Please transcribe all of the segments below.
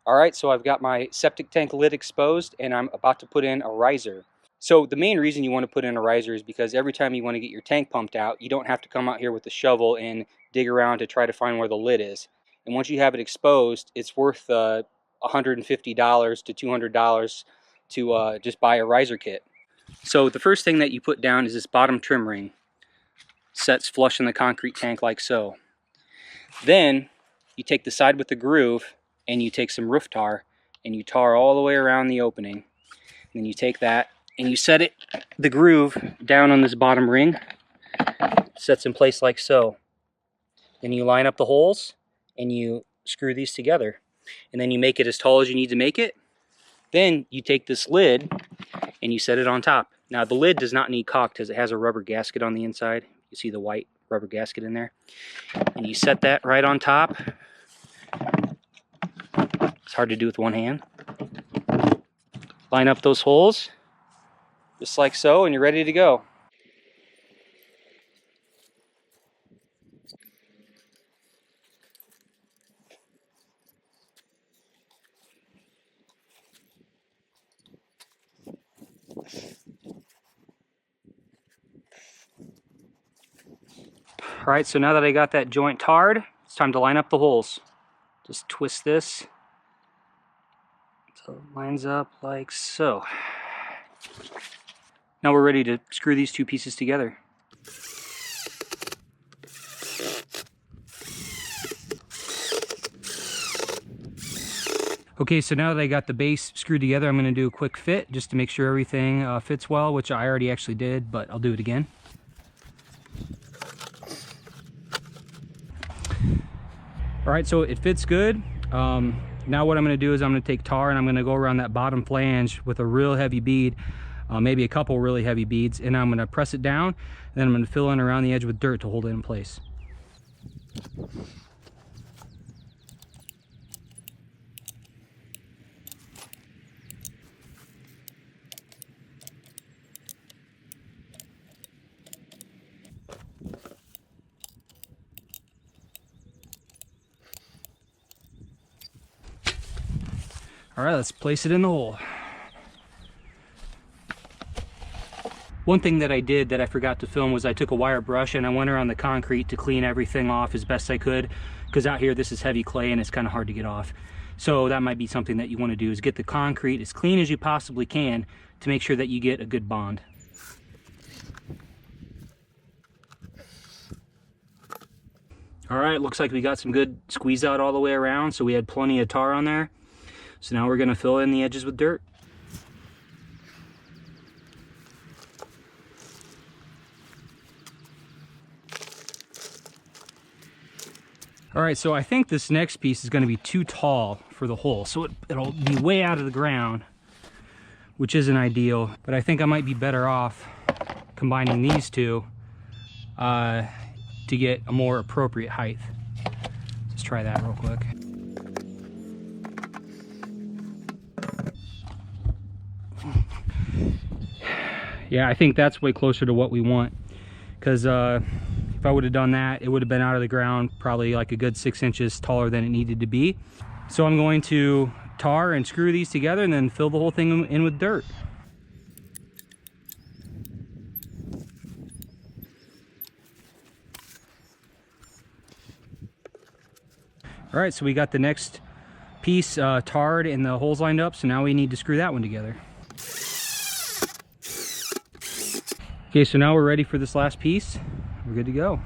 Alright, so I've got my septic tank lid exposed and I'm about to put in a riser. So the main reason you want to put in a riser is because every time you want to get your tank pumped out, you don't have to come out here with a shovel and dig around to try to find where the lid is. And once you have it exposed, it's worth $150 to $200 to just buy a riser kit. So the first thing that you put down is this bottom trim ring. Sets flush in the concrete tank like so. Then you take the side with the groove and you take some roof tar and you tar all the way around the opening. And then you take that and you set the groove down on this bottom ring. Sets in place like so. Then you line up the holes and you screw these together. And then you make it as tall as you need to make it. Then you take this lid and you set it on top. Now the lid does not need caulk because it has a rubber gasket on the inside. You see the white rubber gasket in there. And you set that right on top. It's hard to do with one hand. Line up those holes, just like so, and you're ready to go. Alright, so now that I got that joint tarred, it's time to line up the holes. Just twist this so it lines up like so. Now we're ready to screw these two pieces together. Okay, so now that I got the base screwed together, I'm going to do a quick fit just to make sure everything fits well, which I already actually did, but I'll do it again. Alright, so it fits good. Now what I'm going to do is I'm going to take tar and I'm going to go around that bottom flange with a real heavy bead, maybe a couple really heavy beads, and I'm going to press it down, and then I'm going to fill in around the edge with dirt to hold it in place. Alright, let's place it in the hole. One thing that I did that I forgot to film was I took a wire brush and I went around the concrete to clean everything off as best I could, because out here this is heavy clay and it's kind of hard to get off. So that might be something that you want to do, is get the concrete as clean as you possibly can to make sure that you get a good bond. Alright, looks like we got some good squeeze out all the way around, so we had plenty of tar on there. So now we're going to fill in the edges with dirt. Alright, so I think this next piece is going to be too tall for the hole, so it'll be way out of the ground, which isn't ideal, but I think I might be better off combining these two to get a more appropriate height. Let's try that real quick. Yeah, I think that's way closer to what we want, because if I would have done that, it would have been out of the ground probably like a good 6 inches taller than it needed to be. So I'm going to tar and screw these together and then fill the whole thing in with dirt. All right, so we got the next piece tarred and the holes lined up, so now we need to screw that one together. Okay, so now we're ready for this last piece. We're good to go.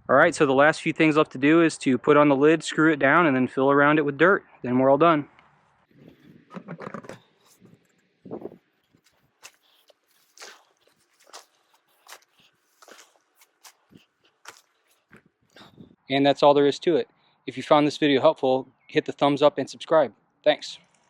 All right, so the last few things left to do is to put on the lid, screw it down, and then fill around it with dirt. Then we're all done. And that's all there is to it. If you found this video helpful, hit the thumbs up and subscribe. Thanks.